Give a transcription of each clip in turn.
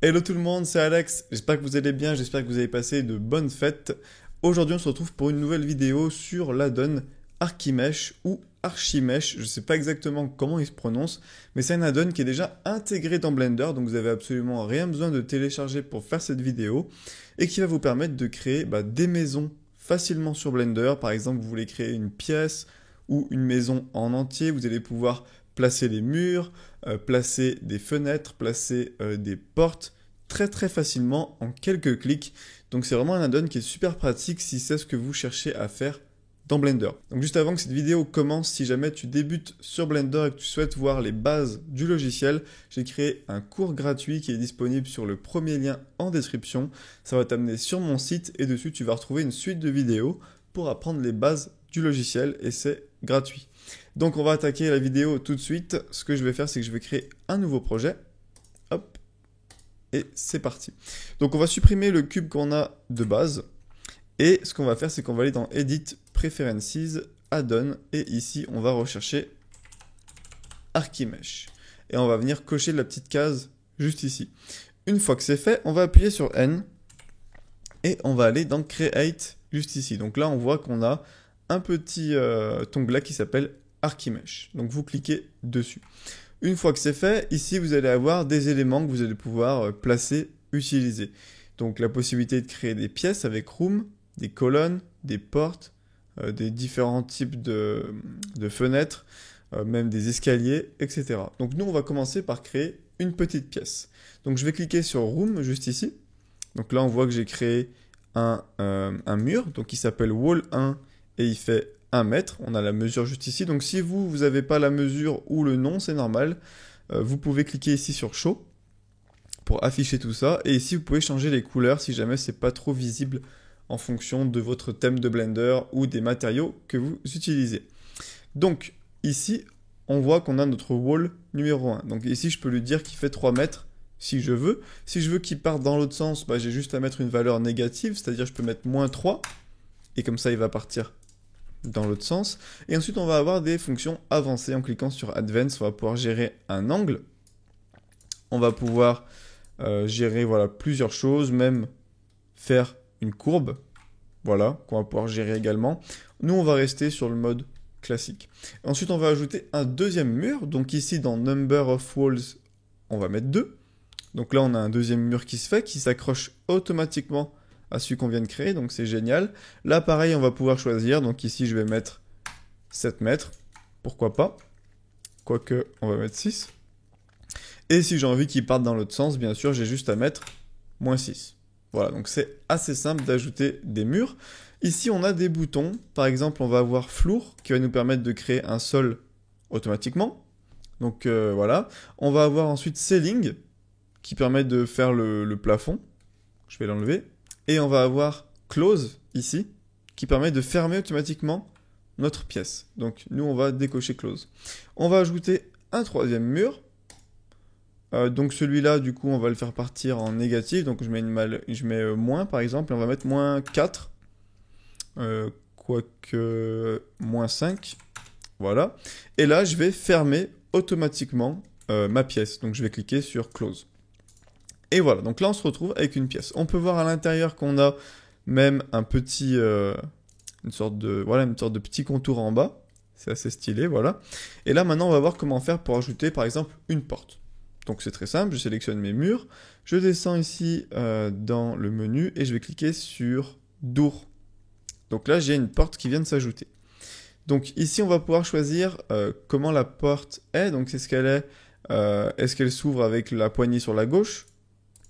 Hello tout le monde, c'est Alex, j'espère que vous allez bien, j'espère que vous avez passé de bonnes fêtes. Aujourd'hui on se retrouve pour une nouvelle vidéo sur l'add-on Archimesh ou Archimesh, je ne sais pas exactement comment il se prononce, mais c'est un add-on qui est déjà intégré dans Blender, donc vous avez absolument rien besoin de télécharger pour faire cette vidéo, et qui va vous permettre de créer des maisons facilement sur Blender. Par exemple, vous voulez créer une pièce ou une maison en entier, vous allez pouvoir placer les murs, placer des fenêtres, placer des portes très facilement en quelques clics. Donc c'est vraiment un add-on qui est super pratique si c'est ce que vous cherchez à faire dans Blender. Donc juste avant que cette vidéo commence, si jamais tu débutes sur Blender et que tu souhaites voir les bases du logiciel, j'ai créé un cours gratuit qui est disponible sur le premier lien en description. Ça va t'amener sur mon site et dessus tu vas retrouver une suite de vidéos pour apprendre les bases du logiciel et c'est gratuit. Donc on va attaquer la vidéo tout de suite. Ce que je vais faire, c'est que je vais créer un nouveau projet. Hop. Et c'est parti. Donc on va supprimer le cube qu'on a de base. Et ce qu'on va faire, c'est qu'on va aller dans Edit, Preferences, Add-on. Et ici, on va rechercher Archimesh. Et on va venir cocher la petite case juste ici. Une fois que c'est fait, on va appuyer sur N. Et on va aller dans Create juste ici. Donc là, on voit qu'on a un petit onglet qui s'appelle Archimesh. Donc vous cliquez dessus. Une fois que c'est fait, ici vous allez avoir des éléments que vous allez pouvoir placer, utiliser. Donc la possibilité de créer des pièces avec Room, des colonnes, des portes, des différents types de fenêtres, même des escaliers, etc. Donc nous on va commencer par créer une petite pièce. Donc je vais cliquer sur Room juste ici. Donc là on voit que j'ai créé un mur, donc qui s'appelle Wall 1 et il fait 1 mètre, on a la mesure juste ici, donc si vous n'avez pas la mesure ou le nom, c'est normal, vous pouvez cliquer ici sur Show pour afficher tout ça, et ici vous pouvez changer les couleurs si jamais c'est pas trop visible en fonction de votre thème de Blender ou des matériaux que vous utilisez. Donc ici, on voit qu'on a notre wall numéro 1, donc ici je peux lui dire qu'il fait 3 mètres, si je veux. Si je veux qu'il parte dans l'autre sens, j'ai juste à mettre une valeur négative, c'est-à-dire je peux mettre -3, et comme ça il va partir dans l'autre sens. Et ensuite, on va avoir des fonctions avancées. En cliquant sur Advance, on va pouvoir gérer un angle. On va pouvoir gérer plusieurs choses, même faire une courbe. Voilà, qu'on va pouvoir gérer également. Nous, on va rester sur le mode classique. Ensuite, on va ajouter un deuxième mur. Donc ici, dans Number of Walls, on va mettre 2. Donc là, on a un deuxième mur qui se fait, qui s'accroche automatiquement à celui qu'on vient de créer, donc c'est génial. Là, pareil, on va pouvoir choisir, donc ici, je vais mettre 7 mètres, pourquoi pas, quoique, on va mettre 6. Et si j'ai envie qu'il parte dans l'autre sens, bien sûr, j'ai juste à mettre -6. Voilà, donc c'est assez simple d'ajouter des murs. Ici, on a des boutons, par exemple, on va avoir Floor, qui va nous permettre de créer un sol automatiquement. Donc voilà, on va avoir ensuite Ceiling, qui permet de faire le plafond. Je vais l'enlever. Et on va avoir Close ici, qui permet de fermer automatiquement notre pièce. Donc nous, on va décocher Close. On va ajouter un troisième mur. Donc celui-là, du coup, on va le faire partir en négatif. Donc je mets moins, par exemple, et on va mettre -4. Quoique -5. Voilà. Et là, je vais fermer automatiquement ma pièce. Donc je vais cliquer sur Close. Et voilà, donc là on se retrouve avec une pièce. On peut voir à l'intérieur qu'on a même un petit, une sorte de petit contour en bas. C'est assez stylé, voilà. Et là maintenant on va voir comment faire pour ajouter par exemple une porte. Donc c'est très simple, je sélectionne mes murs, je descends ici dans le menu et je vais cliquer sur Door. Donc là j'ai une porte qui vient de s'ajouter. Donc ici on va pouvoir choisir comment la porte est. Donc est-ce qu'elle s'ouvre avec la poignée sur la gauche,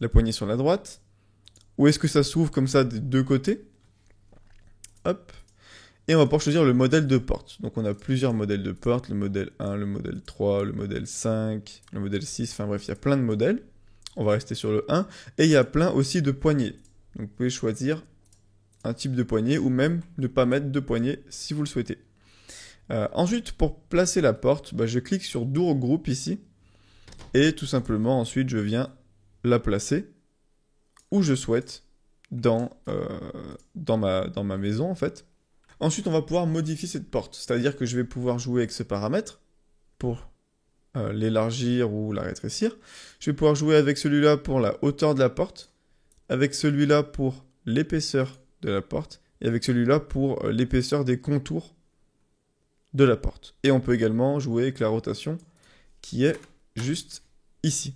la poignée sur la droite, ou est-ce que ça s'ouvre comme ça des deux côtés? Hop. Et on va pouvoir choisir le modèle de porte. Donc on a plusieurs modèles de porte, le modèle 1, le modèle 3, le modèle 5, le modèle 6, enfin bref, il y a plein de modèles. On va rester sur le 1. Et il y a plein aussi de poignées. Donc vous pouvez choisir un type de poignée ou même ne pas mettre de poignée si vous le souhaitez. Ensuite, pour placer la porte, je clique sur Door Group ici. Et tout simplement, ensuite, je viens la placer où je souhaite dans ma maison en fait. Ensuite on va pouvoir modifier cette porte, c'est-à-dire que je vais pouvoir jouer avec ce paramètre pour l'élargir ou la rétrécir. Je vais pouvoir jouer avec celui-là pour la hauteur de la porte, avec celui-là pour l'épaisseur de la porte, et avec celui-là pour l'épaisseur des contours de la porte. Et on peut également jouer avec la rotation qui est juste ici.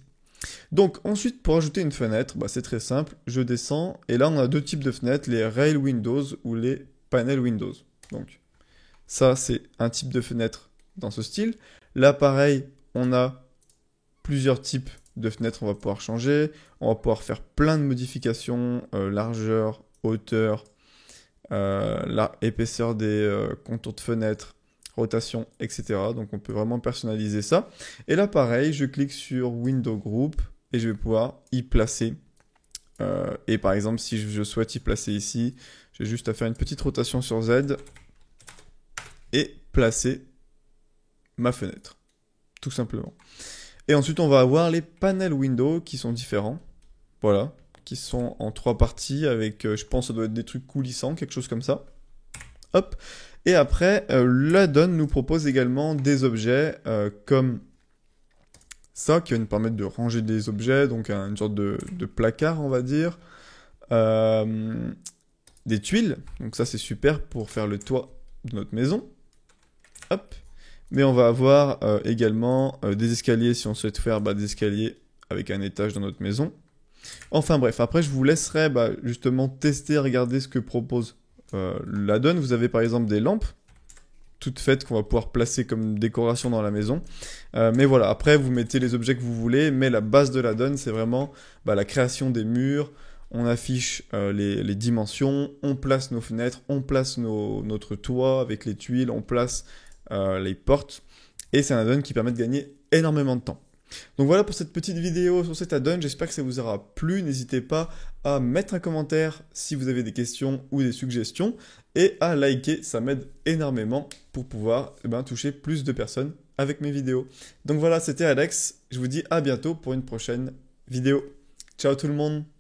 Donc ensuite, pour ajouter une fenêtre, c'est très simple, je descends, et là on a deux types de fenêtres, les Rail Windows ou les Panel Windows. Donc ça c'est un type de fenêtre dans ce style. Là pareil, on a plusieurs types de fenêtres, on va pouvoir changer, on va pouvoir faire plein de modifications, largeur, hauteur, épaisseur des contours de fenêtre, rotation, etc. Donc on peut vraiment personnaliser ça. Et là pareil, je clique sur Window Group et je vais pouvoir y placer. Et par exemple, si je souhaite y placer ici, j'ai juste à faire une petite rotation sur Z et placer ma fenêtre, tout simplement. Et ensuite, on va avoir les panels window qui sont différents. Voilà, qui sont en 3 parties avec, je pense, ça doit être des trucs coulissants, quelque chose comme ça. Hop. Et après, l'addon nous propose également des objets comme ça, qui va nous permettre de ranger des objets, donc une sorte de placard, on va dire. Des tuiles, donc ça c'est super pour faire le toit de notre maison. Hop. Mais on va avoir également des escaliers si on souhaite faire des escaliers avec un étage dans notre maison. Enfin bref, après je vous laisserai justement tester, regarder ce que propose l'addon. Vous avez par exemple des lampes toutes faites qu'on va pouvoir placer comme décoration dans la maison. Mais voilà, après vous mettez les objets que vous voulez, mais la base de l'addon c'est vraiment la création des murs. On affiche les dimensions, on place nos fenêtres, on place notre toit avec les tuiles, on place les portes. Et c'est un addon qui permet de gagner énormément de temps. Donc voilà pour cette petite vidéo sur cet addon, j'espère que ça vous aura plu. N'hésitez pas à mettre un commentaire si vous avez des questions ou des suggestions et à liker, ça m'aide énormément pour pouvoir toucher plus de personnes avec mes vidéos. Donc voilà, c'était Alex, je vous dis à bientôt pour une prochaine vidéo. Ciao tout le monde!